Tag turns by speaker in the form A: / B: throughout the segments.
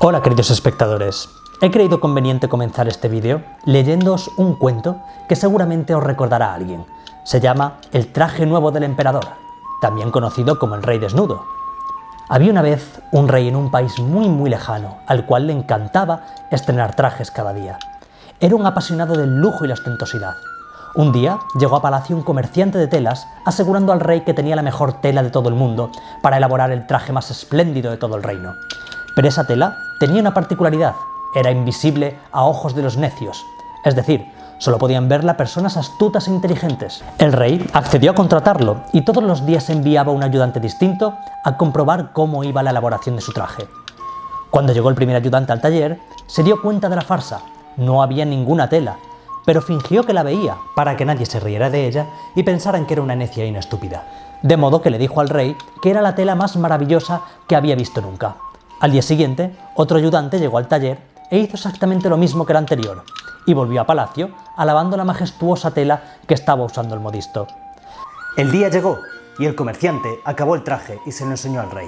A: Hola queridos espectadores, he creído conveniente comenzar este vídeo leyéndoos un cuento que seguramente os recordará a alguien. Se llama El traje nuevo del emperador, también conocido como el rey desnudo. Había una vez un rey en un país muy lejano, al cual le encantaba estrenar trajes cada día. Era un apasionado del lujo y la ostentosidad. Un día llegó a palacio un comerciante de telas asegurando al rey que tenía la mejor tela de todo el mundo para elaborar el traje más espléndido de todo el reino. Pero esa tela tenía una particularidad: era invisible a ojos de los necios, es decir, solo podían verla personas astutas e inteligentes. El rey accedió a contratarlo y todos los días enviaba un ayudante distinto a comprobar cómo iba la elaboración de su traje. Cuando llegó el primer ayudante al taller, se dio cuenta de la farsa. No había ninguna tela, pero fingió que la veía para que nadie se riera de ella y pensaran que era una necia y una estúpida. De modo que le dijo al rey que era la tela más maravillosa que había visto nunca. Al día siguiente, otro ayudante llegó al taller e hizo exactamente lo mismo que el anterior, y volvió a palacio alabando la majestuosa tela que estaba usando el modisto. El día llegó y el comerciante acabó el traje y se lo enseñó al rey.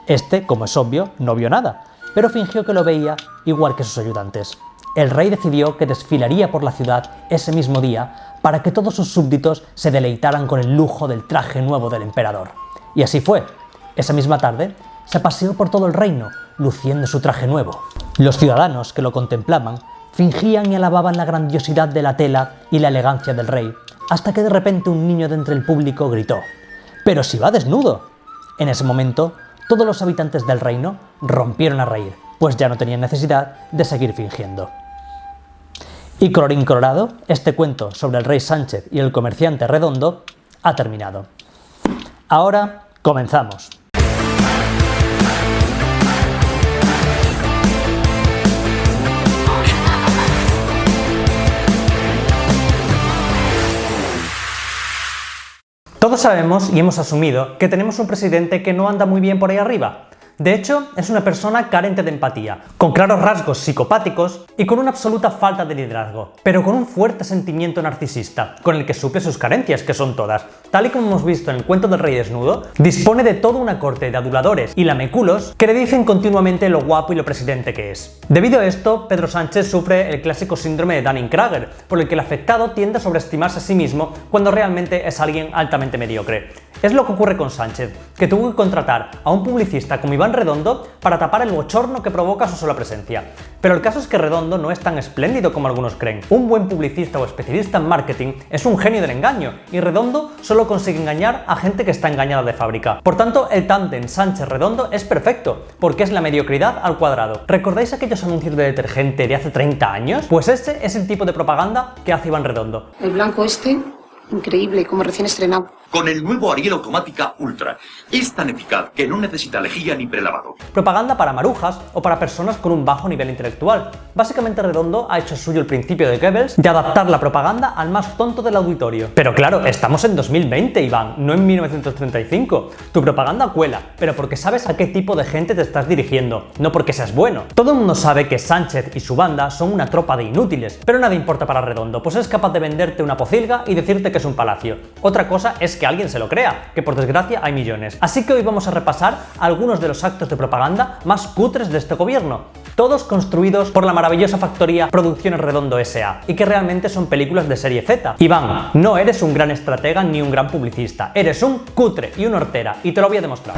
A: Este, como es obvio, no vio nada, pero fingió que lo veía igual que sus ayudantes. El rey decidió que desfilaría por la ciudad ese mismo día para que todos sus súbditos se deleitaran con el lujo del traje nuevo del emperador. Y así fue. Esa misma tarde se paseó por todo el reino, luciendo su traje nuevo. Los ciudadanos que lo contemplaban fingían y alababan la grandiosidad de la tela y la elegancia del rey, hasta que de repente un niño de entre el público gritó: ¡pero si va desnudo! En ese momento, todos los habitantes del reino rompieron a reír, pues ya no tenían necesidad de seguir fingiendo. Y colorín colorado, este cuento sobre el rey Sánchez y el comerciante redondo ha terminado. Ahora, comenzamos. Todos sabemos y hemos asumido que tenemos un presidente que no anda muy bien por ahí arriba. De hecho, es una persona carente de empatía, con claros rasgos psicopáticos y con una absoluta falta de liderazgo, pero con un fuerte sentimiento narcisista, con el que suple sus carencias, que son todas. Tal y como hemos visto en el cuento del rey desnudo, dispone de toda una corte de aduladores y lameculos que le dicen continuamente lo guapo y lo presidente que es. Debido a esto, Pedro Sánchez sufre el clásico síndrome de Dunning-Kruger, por el que el afectado tiende a sobreestimarse a sí mismo cuando realmente es alguien altamente mediocre. Es lo que ocurre con Sánchez, que tuvo que contratar a un publicista como Iván Redondo para tapar el bochorno que provoca su sola presencia. Pero el caso es que Redondo no es tan espléndido como algunos creen. Un buen publicista o especialista en marketing es un genio del engaño, y Redondo solo consigue engañar a gente que está engañada de fábrica. Por tanto, el tándem Sánchez-Redondo es perfecto, porque es la mediocridad al cuadrado. ¿Recordáis aquellos anuncios de detergente de hace 30 años? Pues ese es el tipo de propaganda que hace Iván Redondo.
B: El blanco este, increíble, como recién estrenado.
C: Con el nuevo Ariel Automática Ultra. Es tan eficaz que no necesita lejía ni prelavado.
A: Propaganda para marujas o para personas con un bajo nivel intelectual. Básicamente Redondo ha hecho suyo el principio de Goebbels de adaptar la propaganda al más tonto del auditorio. Pero claro, estamos en 2020, Iván, no en 1935. Tu propaganda cuela, pero porque sabes a qué tipo de gente te estás dirigiendo, no porque seas bueno. Todo el mundo sabe que Sánchez y su banda son una tropa de inútiles, pero nada importa para Redondo, pues es capaz de venderte una pocilga y decirte que es un palacio. Otra cosa es que alguien se lo crea, que por desgracia hay millones. Así que hoy vamos a repasar algunos de los actos de propaganda más cutres de este gobierno, todos construidos por la maravillosa factoría Producciones Redondo S.A. y que realmente son películas de serie Z. Iván, no eres un gran estratega ni un gran publicista, eres un cutre y un hortera, y te lo voy a demostrar.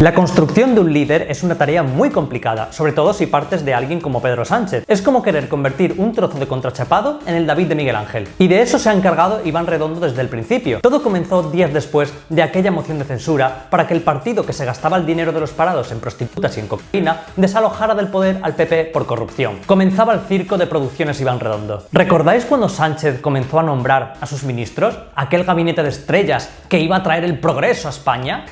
A: La construcción de un líder es una tarea muy complicada, sobre todo si partes de alguien como Pedro Sánchez. Es como querer convertir un trozo de contrachapado en el David de Miguel Ángel. Y de eso se ha encargado Iván Redondo desde el principio. Todo comenzó días después de aquella moción de censura para que el partido que se gastaba el dinero de los parados en prostitutas y en cocaína desalojara del poder al PP por corrupción. Comenzaba el circo de Producciones Iván Redondo. ¿Recordáis cuando Sánchez comenzó a nombrar a sus ministros? Aquel gabinete de estrellas que iba a traer el progreso a España.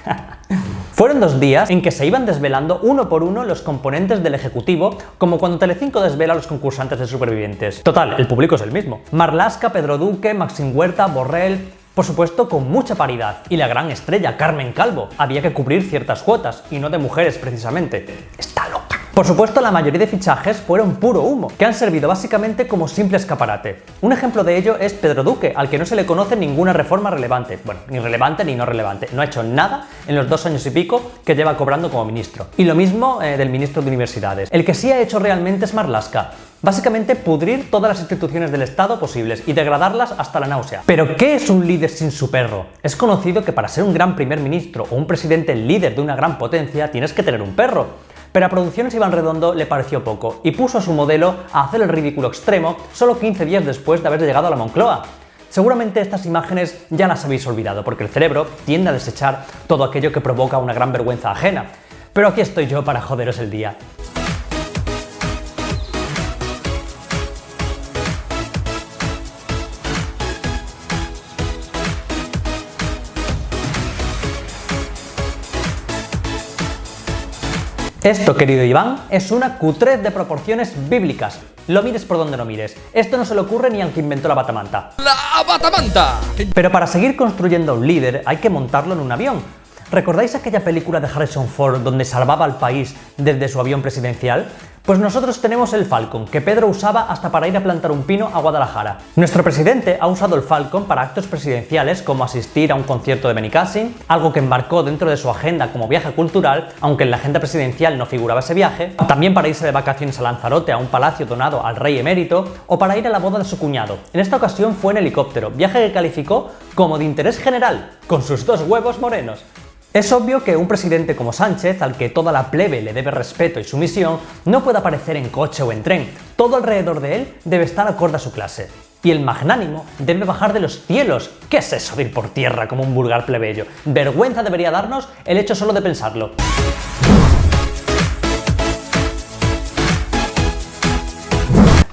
A: Fueron 2 días en que se iban desvelando uno por uno los componentes del Ejecutivo, como cuando Telecinco desvela a los concursantes de Supervivientes. Total, el público es el mismo. Marlaska, Pedro Duque, Maxim Huerta, Borrell... Por supuesto, con mucha paridad. Y la gran estrella, Carmen Calvo. Había que cubrir ciertas cuotas, y no de mujeres precisamente. Está loca. Por supuesto, la mayoría de fichajes fueron puro humo, que han servido básicamente como simple escaparate. Un ejemplo de ello es Pedro Duque, al que no se le conoce ninguna reforma relevante. Bueno, ni relevante ni no relevante. No ha hecho nada en los 2 años y pico que lleva cobrando como ministro. Y lo mismo del ministro de Universidades. El que sí ha hecho realmente es Marlaska. Básicamente pudrir todas las instituciones del Estado posibles y degradarlas hasta la náusea. Pero ¿qué es un líder sin su perro? Es conocido que para ser un gran primer ministro o un presidente líder de una gran potencia tienes que tener un perro. Pero a Producciones Iván Redondo le pareció poco y puso a su modelo a hacer el ridículo extremo solo 15 días después de haber llegado a la Moncloa. Seguramente estas imágenes ya las habéis olvidado porque el cerebro tiende a desechar todo aquello que provoca una gran vergüenza ajena. Pero aquí estoy yo para joderos el día. Esto, querido Iván, es una cutrez de proporciones bíblicas. Lo mires por donde no mires. Esto no se le ocurre ni al que inventó la batamanta. ¡La batamanta! Pero para seguir construyendo un líder hay que montarlo en un avión. ¿Recordáis aquella película de Harrison Ford donde salvaba al país desde su avión presidencial? Pues nosotros tenemos el Falcon, que Pedro usaba hasta para ir a plantar un pino a Guadalajara. Nuestro presidente ha usado el Falcon para actos presidenciales como asistir a un concierto de Benicassim, algo que embarcó dentro de su agenda como viaje cultural, aunque en la agenda presidencial no figuraba ese viaje, también para irse de vacaciones a Lanzarote, a un palacio donado al rey emérito, o para ir a la boda de su cuñado. En esta ocasión fue en helicóptero, viaje que calificó como de interés general, con sus 2 huevos morenos. Es obvio que un presidente como Sánchez, al que toda la plebe le debe respeto y sumisión, no puede aparecer en coche o en tren. Todo alrededor de él debe estar acorde a su clase. Y el magnánimo debe bajar de los cielos. ¿Qué es eso de ir por tierra como un vulgar plebeyo? Vergüenza debería darnos el hecho solo de pensarlo.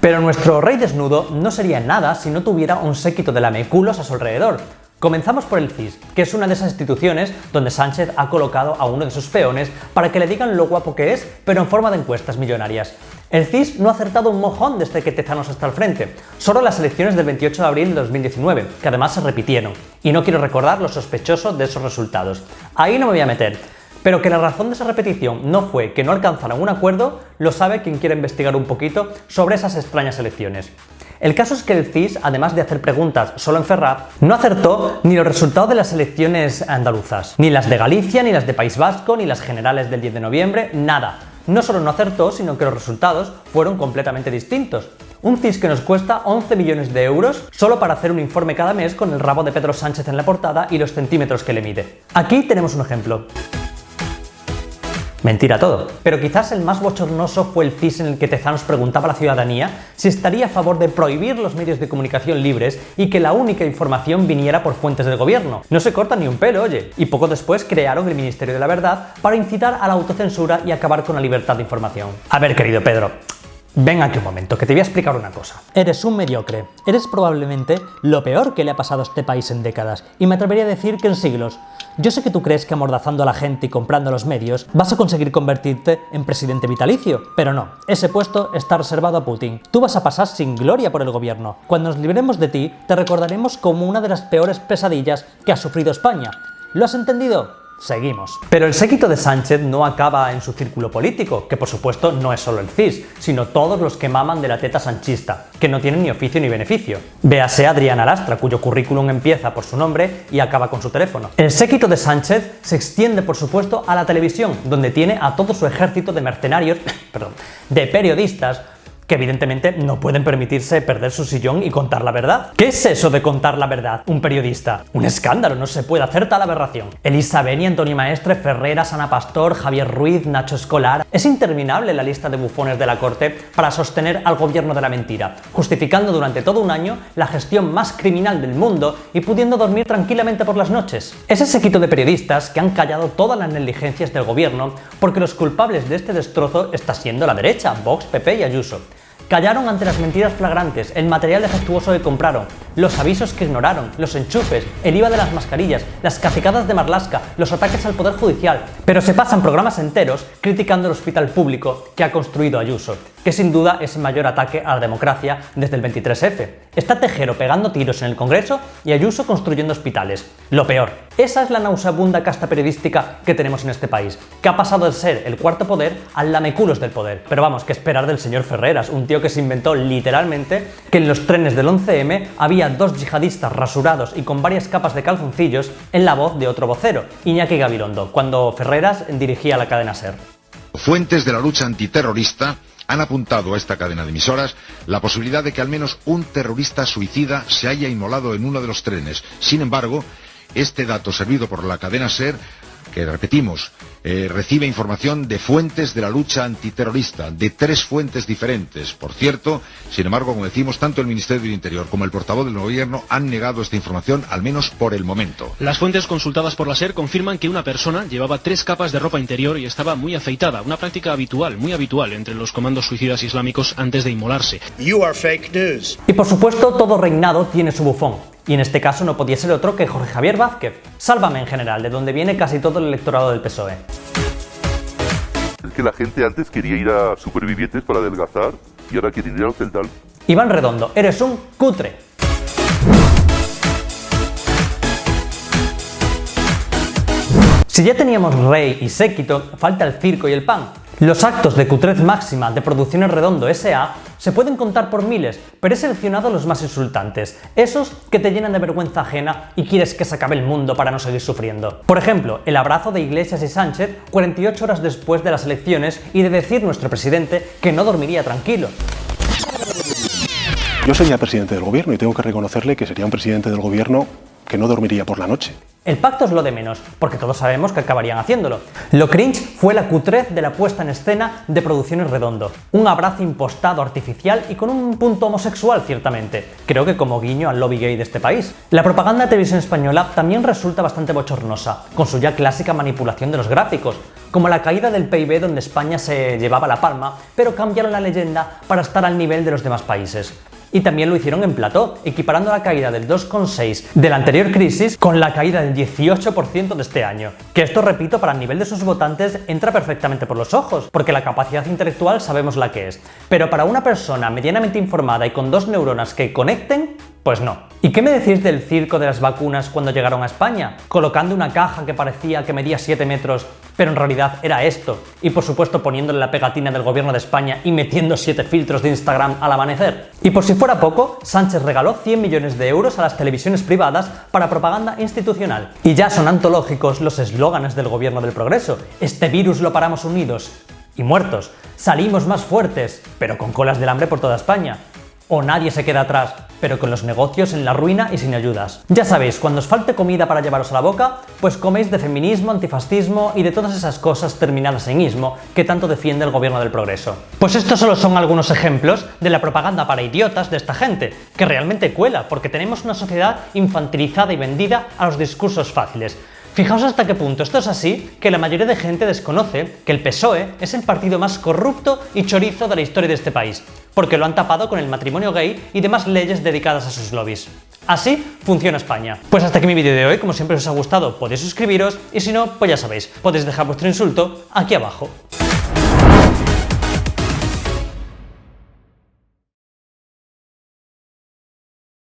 A: Pero nuestro rey desnudo no sería nada si no tuviera un séquito de lameculos a su alrededor. Comenzamos por el CIS, que es una de esas instituciones donde Sánchez ha colocado a uno de sus peones para que le digan lo guapo que es, pero en forma de encuestas millonarias. El CIS no ha acertado un mojón desde que Tezanos está al frente, solo las elecciones del 28 de abril de 2019, que además se repitieron, y no quiero recordar lo sospechoso de esos resultados. Ahí no me voy a meter. Pero que la razón de esa repetición no fue que no alcanzaran un acuerdo, lo sabe quien quiera investigar un poquito sobre esas extrañas elecciones. El caso es que el CIS, además de hacer preguntas solo en Ferraz, no acertó ni los resultados de las elecciones andaluzas, ni las de Galicia, ni las de País Vasco, ni las generales del 10 de noviembre, nada. No solo no acertó, sino que los resultados fueron completamente distintos. Un CIS que nos cuesta 11 millones de euros solo para hacer un informe cada mes con el rabo de Pedro Sánchez en la portada y los centímetros que le mide. Aquí tenemos un ejemplo. Mentira todo. Pero quizás el más bochornoso fue el CIS en el que Tezanos preguntaba a la ciudadanía si estaría a favor de prohibir los medios de comunicación libres y que la única información viniera por fuentes del gobierno. No se corta ni un pelo, oye. Y poco después crearon el Ministerio de la Verdad para incitar a la autocensura y acabar con la libertad de información. A ver, querido Pedro, ven aquí un momento, que te voy a explicar una cosa. Eres un mediocre. Eres probablemente lo peor que le ha pasado a este país en décadas, y me atrevería a decir que en siglos. Yo sé que tú crees que amordazando a la gente y comprando los medios vas a conseguir convertirte en presidente vitalicio, pero no, ese puesto está reservado a Putin. Tú vas a pasar sin gloria por el gobierno. Cuando nos libremos de ti, te recordaremos como una de las peores pesadillas que ha sufrido España. ¿Lo has entendido? Seguimos. Pero el séquito de Sánchez no acaba en su círculo político, que por supuesto no es solo el CIS, sino todos los que maman de la teta sanchista, que no tienen ni oficio ni beneficio. Véase a Adriana Lastra, cuyo currículum empieza por su nombre y acaba con su teléfono. El séquito de Sánchez se extiende por supuesto a la televisión, donde tiene a todo su ejército de mercenarios, de periodistas, que evidentemente no pueden permitirse perder su sillón y contar la verdad. ¿Qué es eso de contar la verdad? Un periodista. Un escándalo, no se puede hacer tal aberración. Elisa Beni, Antonio Maestre, Ferreras, Ana Pastor, Javier Ruiz, Nacho Escolar. Es interminable la lista de bufones de la corte para sostener al gobierno de la mentira, justificando durante todo un año la gestión más criminal del mundo y pudiendo dormir tranquilamente por las noches. Es ese séquito de periodistas que han callado todas las negligencias del gobierno porque los culpables de este destrozo está siendo la derecha, Vox, PP y Ayuso. Callaron ante las mentiras flagrantes, el material defectuoso que compraron, los avisos que ignoraron, los enchufes, el IVA de las mascarillas, las cacicadas de Marlaska, los ataques al Poder Judicial. Pero se pasan programas enteros criticando el hospital público que ha construido Ayuso. que sin duda es el mayor ataque a la democracia desde el 23F. Está Tejero pegando tiros en el Congreso y Ayuso construyendo hospitales. Lo peor, esa es la nauseabunda casta periodística que tenemos en este país, que ha pasado de ser el cuarto poder al lameculos del poder. Pero vamos, ¿qué esperar del señor Ferreras? Un tío que se inventó literalmente que en los trenes del 11M había dos yihadistas rasurados y con varias capas de calzoncillos en la voz de otro vocero, Iñaki Gabilondo, cuando Ferreras dirigía la cadena SER.
D: Fuentes de la lucha antiterrorista han apuntado a esta cadena de emisoras la posibilidad de que al menos un terrorista suicida se haya inmolado en uno de los trenes. Sin embargo, este dato servido por la cadena SER, que repetimos, recibe información de fuentes de la lucha antiterrorista, de 3 fuentes diferentes. Por cierto, sin embargo, como decimos, tanto el Ministerio del Interior como el portavoz del Gobierno han negado esta información, al menos por el momento.
E: Las fuentes consultadas por la SER confirman que una persona llevaba 3 capas de ropa interior y estaba muy afeitada, una práctica habitual, muy habitual entre los comandos suicidas islámicos antes de inmolarse.
F: You are fake news.
A: Y por supuesto, todo reinado tiene su bufón. Y en este caso no podía ser otro que Jorge Javier Vázquez. Sálvame en general, de donde viene casi todo el electorado del PSOE.
G: Es que la gente antes quería ir a Supervivientes para adelgazar y ahora quiere ir al Celdal.
A: Iván Redondo, eres un cutre. Si ya teníamos rey y séquito, falta el circo y el pan. Los actos de cutrez máxima de Producciones Redondo S.A. se pueden contar por miles, pero he seleccionado los más insultantes, esos que te llenan de vergüenza ajena y quieres que se acabe el mundo para no seguir sufriendo. Por ejemplo, el abrazo de Iglesias y Sánchez 48 horas después de las elecciones y de decir nuestro presidente que no dormiría tranquilo.
H: Yo sería presidente del gobierno y tengo que reconocerle que sería un presidente del gobierno que no dormiría por la noche.
A: El pacto es lo de menos, porque todos sabemos que acabarían haciéndolo. Lo cringe fue la cutrez de la puesta en escena de Producciones Redondo. Un abrazo impostado, artificial y con un punto homosexual, ciertamente. Creo que como guiño al lobby gay de este país. La propaganda de televisión española también resulta bastante bochornosa, con su ya clásica manipulación de los gráficos, como la caída del PIB donde España se llevaba la palma, pero cambiaron la leyenda para estar al nivel de los demás países. Y también lo hicieron en plató, equiparando la caída del 2,6% de la anterior crisis con la caída del 18% de este año. Que esto, repito, para el nivel de sus votantes entra perfectamente por los ojos, porque la capacidad intelectual sabemos la que es. Pero para una persona medianamente informada y con 2 neuronas que conecten, pues no. ¿Y qué me decís del circo de las vacunas cuando llegaron a España? Colocando una caja que parecía que medía 7 metros, pero en realidad era esto. Y por supuesto poniéndole la pegatina del gobierno de España y metiendo 7 filtros de Instagram al amanecer. Y por si fuera poco, Sánchez regaló 100 millones de euros a las televisiones privadas para propaganda institucional. Y ya son antológicos los eslóganes del gobierno del progreso. Este virus lo paramos unidos. Y muertos. Salimos más fuertes, pero con colas del hambre por toda España. O nadie se queda atrás, pero con los negocios en la ruina y sin ayudas. Ya sabéis, cuando os falte comida para llevaros a la boca, pues coméis de feminismo, antifascismo y de todas esas cosas terminadas en ismo que tanto defiende el gobierno del progreso. Pues estos solo son algunos ejemplos de la propaganda para idiotas de esta gente, que realmente cuela, porque tenemos una sociedad infantilizada y vendida a los discursos fáciles. Fijaos hasta qué punto esto es así, que la mayoría de gente desconoce que el PSOE es el partido más corrupto y chorizo de la historia de este país, porque lo han tapado con el matrimonio gay y demás leyes dedicadas a sus lobbies. Así funciona España. Pues hasta aquí mi vídeo de hoy. Como siempre os ha gustado, podéis suscribiros y si no, pues ya sabéis, podéis dejar vuestro insulto aquí abajo.